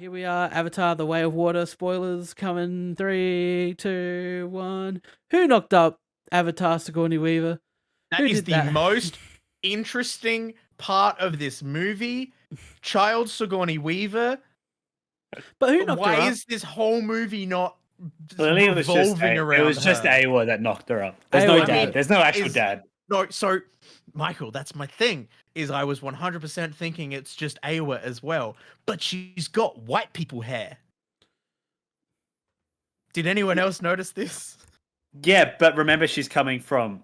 Here we are, Avatar: The Way of Water. Spoilers coming. 3, 2, 1. Who knocked up Avatar Sigourney Weaver? That Who is did the that? most interesting part of this movie. Child Sigourney Weaver. But who knocked her Why up? is this whole movie not Clearly, revolving around it was just her? Awa that knocked her up. There's Awa no dad. did. There's no actual dad. No, so Michael, that's my thing. Is I was 100% thinking it's just Awa as well, but she's got white people hair. Did anyone else notice this? Yeah, but remember, she's coming from.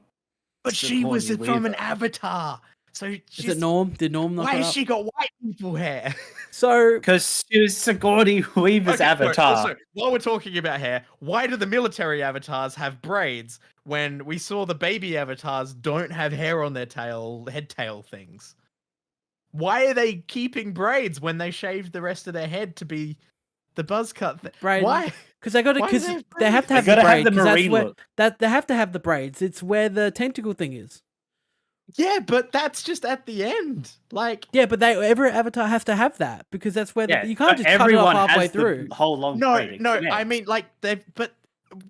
But she was Sigourney from an Weaver. avatar. So Is she's, it Norm? Did Norm knock why her has up? she got white people hair? So, Because she was Sigourney Weaver's Okay, avatar. So while we're talking about hair, why do the military avatars have braids when we saw the baby avatars don't have hair on their head tail things? Why are they keeping braids when they shaved the rest of their head to be the buzz cut? braid. Why? Because they got it. Why do Because they have they have to They have the gotta have braid. the 'Cause that's marine where look. they have to have the braids. It's where the tentacle thing is. Yeah, but that's just at the end. Like, Yeah, but every avatar has to have that because that's where Yeah, you can't but just cut it everyone off halfway has through. the whole long no, braid. It I connects. mean, like but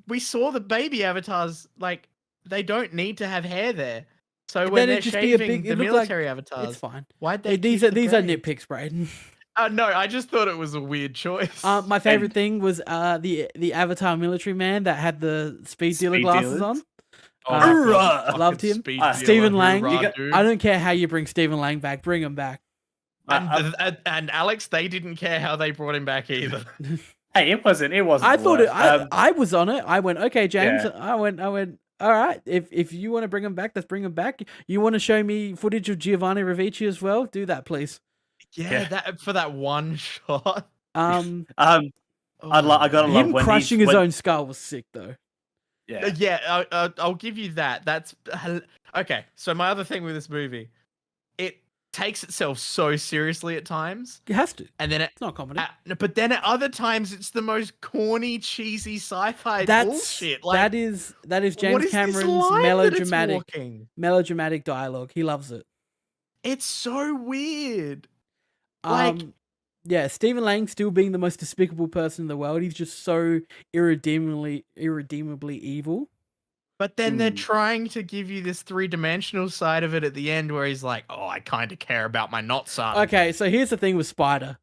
we saw the baby avatars. Like, they don't need to have hair there. So And when then they're it'd just be a shaving big- the it looked like- military avatars, It's fine. why'd they? These keep are the braids? nitpicks, Braden. No, I just thought it was a weird choice. My favorite thing was the Avatar military man that had the speed dealer Speed glasses dealers? on. Hurrah! Loved him. Speed Stephen dealer, Lang. hoorah, You got- dude. I don't care how you bring Stephen Lang back. Bring him back. And Alex, they didn't care how they brought him back either. Hey, it wasn't. I the thought it. worst. I was on it. I went, okay, James. Yeah. I went. All right. If you want to bring him back, let's bring him back. You want to show me footage of Giovanni Ribisi as well? Do that, please. Yeah, that for that one shot. Um, I gotta love him when crushing he's- his when- own skull was sick, though. Yeah. Yeah, I'll give you that. That's okay. So my other thing with this movie, it takes itself so seriously at times, You have to. and then It's not comedy. but then at other times it's the most corny, cheesy sci-fi That's bullshit. that is what James is this Cameron's line that it's walking? melodramatic dialogue. He loves it. It's so weird. Like- Yeah, Stephen Lang still being the most despicable person in the world. He's just so irredeemably evil. But then they're trying to give you this three-dimensional side of it at the end where he's like, oh, I kind of care about my not son. Okay, so here's the thing with Spider.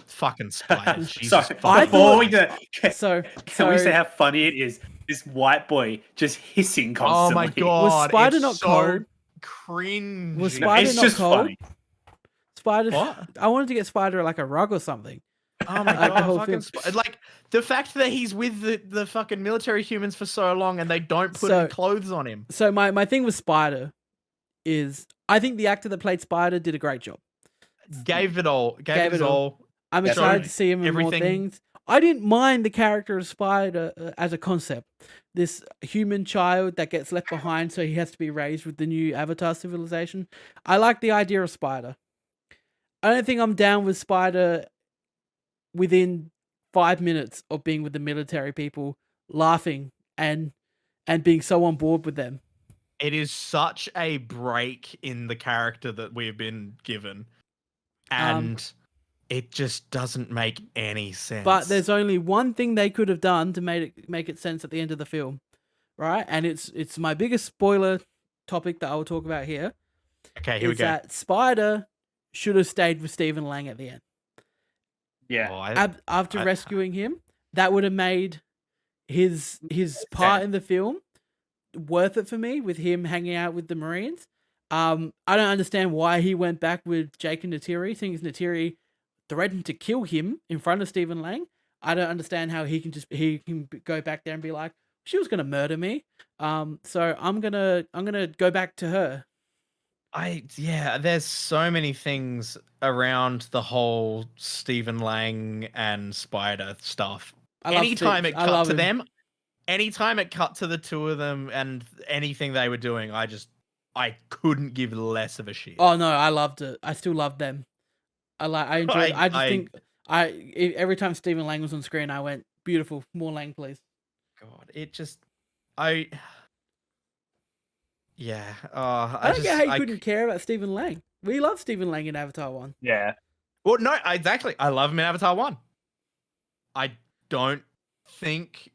Fucking spider. Jesus So fucking I before thought- we do, So can we say how funny it is? This white boy just hissing Oh constantly. my god. Was Spider it's not so cold? cringe. Was No, Spider it's not just cold? funny. Spider. What? I wanted to get Spider like a rug or something. Oh my Like the whole god, fucking film. like the fact that he's with the fucking military humans for so long and they don't put So- any clothes on him. So my thing with Spider is I think the actor that played Spider did a great job. Gave it all. Gave Gave it it all. all. I'm Definitely. excited to see him in more Everything- things. I didn't mind the character of Spider as a concept. This human child that gets left behind, so he has to be raised with the new Avatar civilization. I like the idea of Spider. I don't think I'm down with Spider within 5 minutes of being with the military people, laughing and being so on board with them. It is such a break in the character that we've been given. And it just doesn't make any sense. But there's only one thing they could have done to make it sense at the end of the film, right? And it's my biggest spoiler topic that I will talk about here. okay, here we is go. that Spider should have stayed with Stephen Lang at the end. Yeah. Oh, I- After rescuing him, that would have made his part in the film worth it for me, with him hanging out with the Marines. I don't understand why he went back with Jake and Natiri, seeing as Natiri threatened to kill him in front of Stephen Lang. I don't understand how he can go back there and be like, she was gonna murder me. So I'm gonna go back to her. There's so many things around the whole Stephen Lang and Spider stuff. I love Anytime Steve. it I cut love to him. them, anytime it cut to the two of them and anything they were doing, I couldn't give less of a shit. Oh no, I loved it. I still loved them. I enjoyed it. I just think every time Stephen Lang was on screen, I went, beautiful, more Lang, please. God, it just I I don't get how you couldn't care about Stephen Lang. We love Stephen Lang in Avatar 1. Yeah. Well, no, exactly. I love him in Avatar 1. I don't think.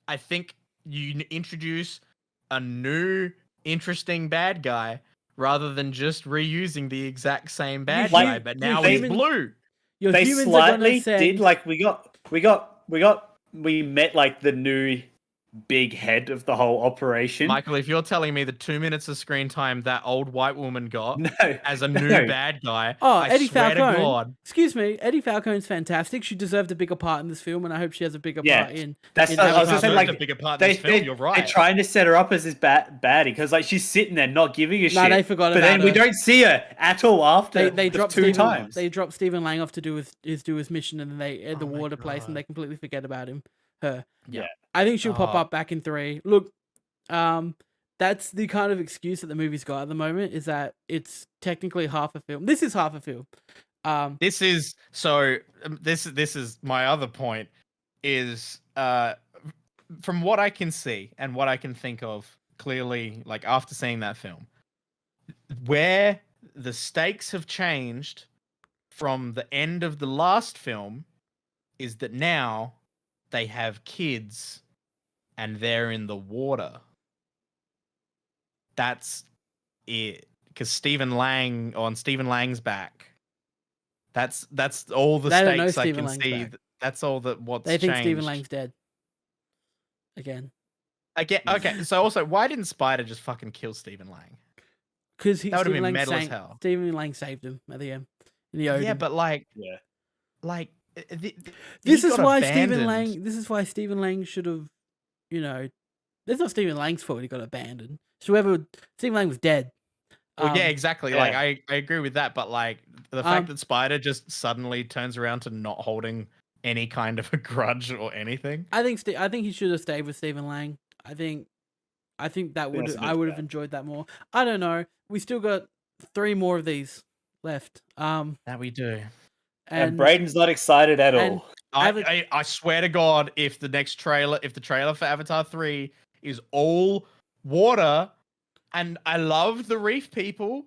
I think you introduce a new, interesting bad guy rather than just reusing the exact same bad Like, guy, but now the he's human- blue. Your They humans are gonna slightly send. did like we met like the new big head of the whole operation. Michael, if you're telling me the 2 minutes of screen time that old white woman got No, as a new no. bad guy, Oh, I Eddie swear Falcone. to God. Excuse me, Eddie Falcone's fantastic. She deserved a bigger part in this film, and I hope she has a bigger Yeah, part in. That's in what I was gonna Avatar say. three. Like a bigger part in this film. You're right. They're trying to set her up as this baddie because like she's sitting there not giving a shit. No, they forgot but about then we her. don't see her at all after They the dropped two Stephen, times. They dropped Stephen Lang off to do his mission, and then they at the Oh my water place, God. and they completely forget about her. Yeah. I think she'll pop Oh. up back in 3. Look, that's the kind of excuse that the movie's got at the moment, is that it's technically half a film. This is half a film. This is so. This is my other point. Is from what I can see and what I can think of clearly, like after seeing that film, where the stakes have changed from the end of the last film, is that now they have kids and they're in the water. That's it. Because Stephen Lang's back. That's all the They don't know stakes I Stephen can Lang's see. back. That's all that what's They think changed. Stephen Lang's dead. Again. Okay, so also, why didn't Spider just fucking kill Stephen Lang? Because That would've been metal as hell. Stephen Lang saved him at the end. In the Odin. Yeah, but like, Yeah. like This he is got why abandoned. Stephen Lang. This is why Stephen Lang should have, it's not Stephen Lang's fault he got abandoned. So whoever Stephen Lang was dead. Well, yeah, exactly. yeah. Like I agree with that, but like the fact Um, that Spider just suddenly turns around to not holding any kind of a grudge or anything. I think he should have stayed with Stephen Lang. I think that would also I does would have that. enjoyed that more. I don't know. We still got 3 more of these left. That we do. And Braden's not excited at and- all. I swear to God, if the trailer for Avatar 3 is all water, and I love the reef people,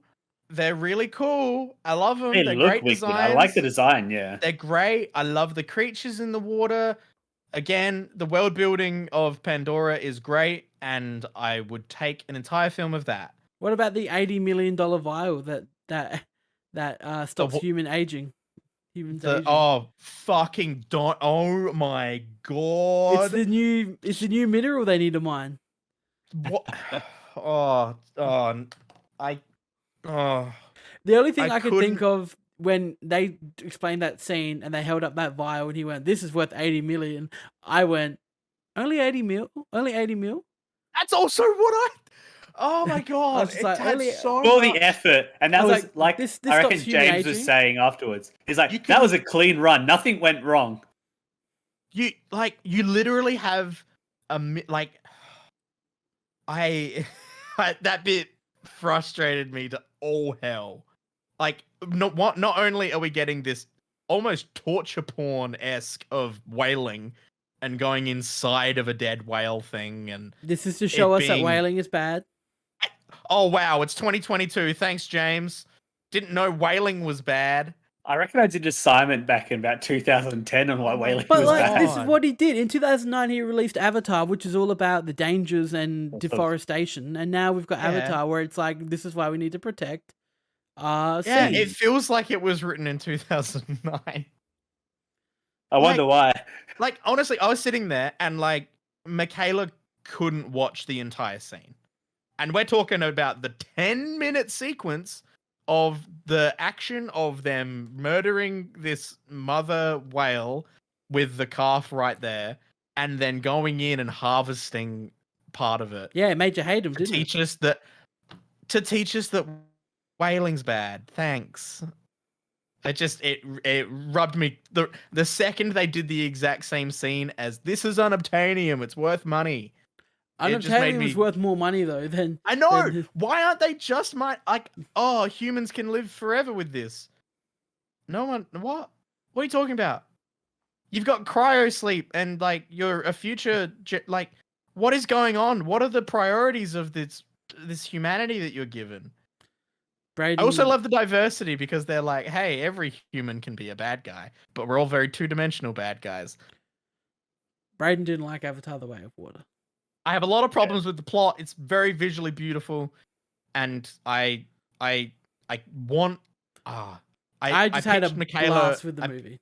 they're really cool. I love them. They They're look great wicked. designs. I like the design. Yeah. They're great. I love the creatures in the water. Again, the world building of Pandora is great, and I would take an entire film of that. What about the $80 million vial that stops human aging? Humans aging. Oh fucking don't! Oh my God! It's the new mineral they need to mine. What? Oh. The only thing I I could think of when they explained that scene and they held up that vial and he went, "This is worth 80 million." I went, "Only 80 mil? Only 80 mil?" That's also what I. Oh my God! just It like, had only- so All much. the effort, and that I was was like, like this I reckon stops human James was aging. saying afterwards. He's like, You that can- was a clean run. Nothing went wrong. You literally have that bit frustrated me to all hell. Like, not only are we getting this almost torture porn-esque of whaling and going inside of a dead whale thing, and This is to show us that being- whaling is bad. oh wow, it's 2022. Thanks, James. Didn't know whaling was bad. I reckon I did assignment back in about 2010 on why whaling But was like, bad. this is what he did. In 2009, he released Avatar, which is all about the dangers and Of- deforestation. And now we've got Yeah. Avatar, where it's like, this is why we need to protect Yeah, seas. it feels like it was written in 2009. I wonder why. Like, honestly, I was sitting there and like Michaela couldn't watch the entire scene. And we're talking about the 10-minute sequence of the action of them murdering this mother whale with the calf right there, and then going in and harvesting part of it Yeah, it made you hate him, to didn't it? teach us that whaling's bad. Thanks. It rubbed me the second they did the exact same scene as this is unobtainium, it's worth money. It just made Unobtainium was me- worth more money though than I know. Then- Why aren't they just humans can live forever with this? No one. What? What are you talking about? You've got cryo sleep and like you're a future. Like, what is going on? What are the priorities of this humanity that you're given? Braden. I also love the diversity because they're like, hey, every human can be a bad guy, but we're all very two-dimensional bad guys. Braden didn't like Avatar: The Way of Water. I have a lot of problems with the plot. It's very visually beautiful, and I want. I just had a pitched blast with the movie.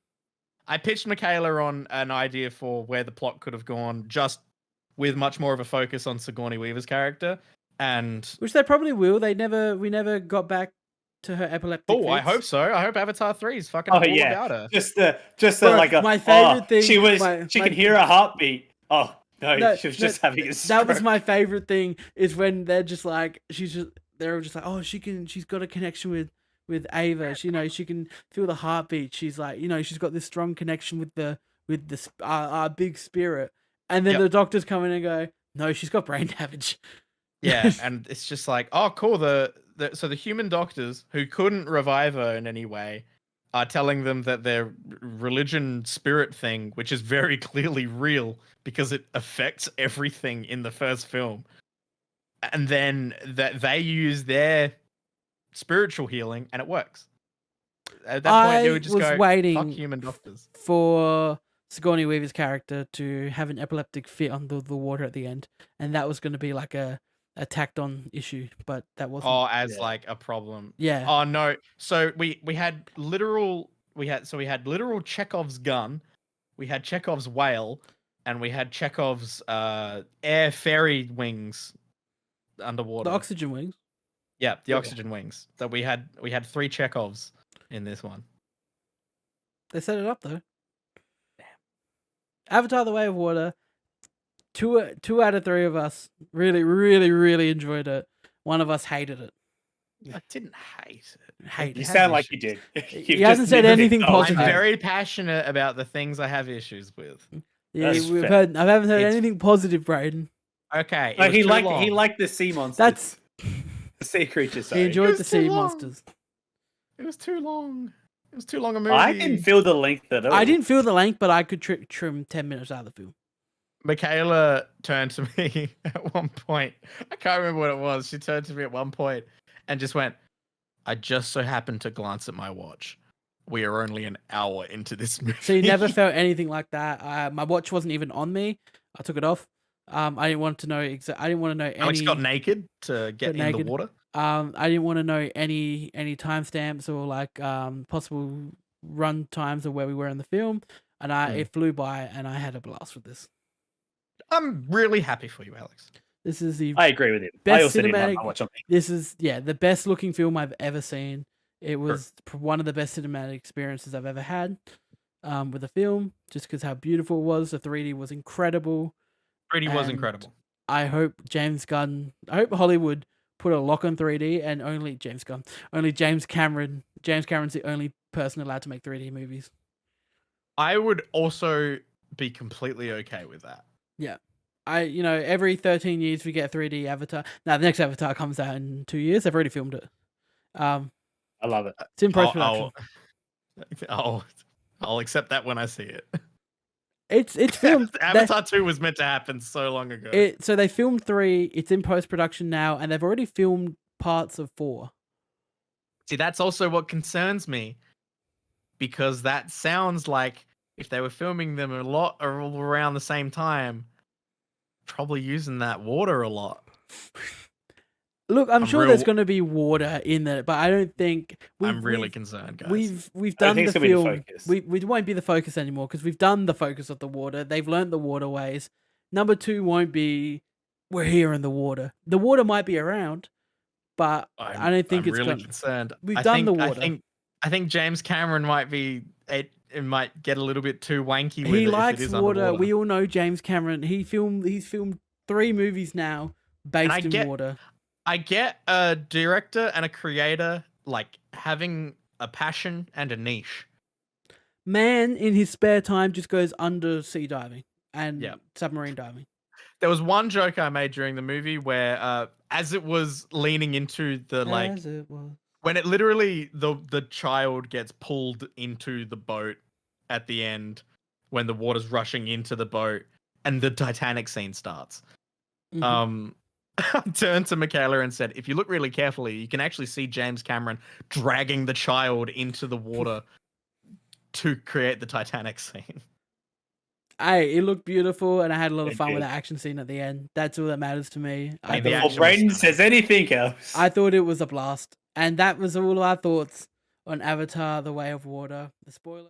I pitched Michaela on an idea for where the plot could have gone, just with much more of a focus on Sigourney Weaver's character, and Which they probably will. We never got back to her epileptic. oh, I fits. hope so. I hope Avatar 3 is fucking all about her. Bro, like a my favorite thing. She could hear a heartbeat. Oh no, she was just having a stroke. That was my favorite thing. Is when they're just like they're just like, oh, she's got a connection with Ava. She can feel the heartbeat. She's like, she's got this strong connection with the our big spirit. And then the doctors come in and go, no, she's got brain damage. Yeah, and it's just like, oh, cool. So the human doctors who couldn't revive her in any way are telling them that their religion spirit thing, which is very clearly real because it affects everything in the first film, and then that they use their spiritual healing and it works. At that point, they would just go, fuck human doctors. For Sigourney Weaver's character to have an epileptic fit under the water at the end, and that was going to be like a tacked on issue, but that wasn't. Oh, as like a problem. Yeah. Oh no. So we had literal Chekhov's gun, we had Chekhov's whale, and we had Chekhov's air fairy wings underwater. The oxygen wings. Yeah, the oxygen wings. That we had 3 Chekhovs in this one. They set it up though. Avatar: The Way of Water. 2 out of 3 of us really, really, really enjoyed it. One of us hated it. I didn't hate it. Hate You it. sound like you did. He hasn't said anything positive. I'm very passionate about the things I have issues with. Yeah, That's I fair. haven't heard anything positive, Braden. Okay. Like he liked the sea monsters. That's the sea creatures. he Sorry. enjoyed the too sea long. monsters. It was too long. It was too long a movie. I didn't feel the length at all. I didn't feel the length, but I could trim 10 minutes out of the film. Michaela turned to me at one point. I can't remember what it was. She turned to me at one point and just went, I just so happened to glance at my watch. We are only an hour into this movie. So you never felt anything like that. My watch wasn't even on me. I took it off. I didn't want to know I didn't want to know any. Alex got naked to get in the water. I didn't want to know any timestamps or like possible run times of where we were in the film, and it flew by, and I had a blast with this. I'm really happy for you, Alex. This is the I agree with him. best I also didn't have cinematic. my watch on me. This is the best looking film I've ever seen. It was one of the best cinematic experiences I've ever had with a film, just because how beautiful it was. The 3D was incredible. 3D was incredible. I hope Hollywood put a lock on 3D, and only James Cameron. James Cameron's the only person allowed to make 3D movies. I would also be completely okay with that. Yeah. Every 13 years we get a 3D Avatar. Now, the next Avatar comes out in 2 years. They've already filmed it. I love it. It's in post-production. I'll accept that when I see it. It's filmed. Avatar 2 was meant to happen so long ago. So they filmed 3. It's in post-production now, and they've already filmed parts of 4. See, that's also what concerns me, because that sounds like if they were filming them a lot all around the same time, probably using that water a lot. Look, I'm sure there's going to be water in it, but I don't think I'm really concerned, guys. We've done the film. We won't be the focus anymore because we've done the focus of the water. They've learned the waterways. Number 2 won't be we're here in the water. The water might be around, but I don't think it's really concerned. We've done the water. I think James Cameron might be. It might get a little bit too wanky with it. He likes if it is water. underwater. We all know James Cameron. He's filmed 3 movies now based in water. I get a director and a creator like having a passion and a niche. Man, in his spare time, just goes undersea diving and submarine diving. There was one joke I made during the movie where, as it was leaning into when it literally the child gets pulled into the boat at the end when the water's rushing into the boat and the Titanic scene starts. Mm-hmm. I turned to Michaela and said, if you look really carefully, you can actually see James Cameron dragging the child into the water to create the Titanic scene. It looked beautiful, and I had a lot of It fun with did. the action scene at the end. That's all that matters to me. I mean, Before action was Brayden stunning. says anything else. I thought it was a blast, and that was all our thoughts on Avatar: The Way of Water. The spoiler.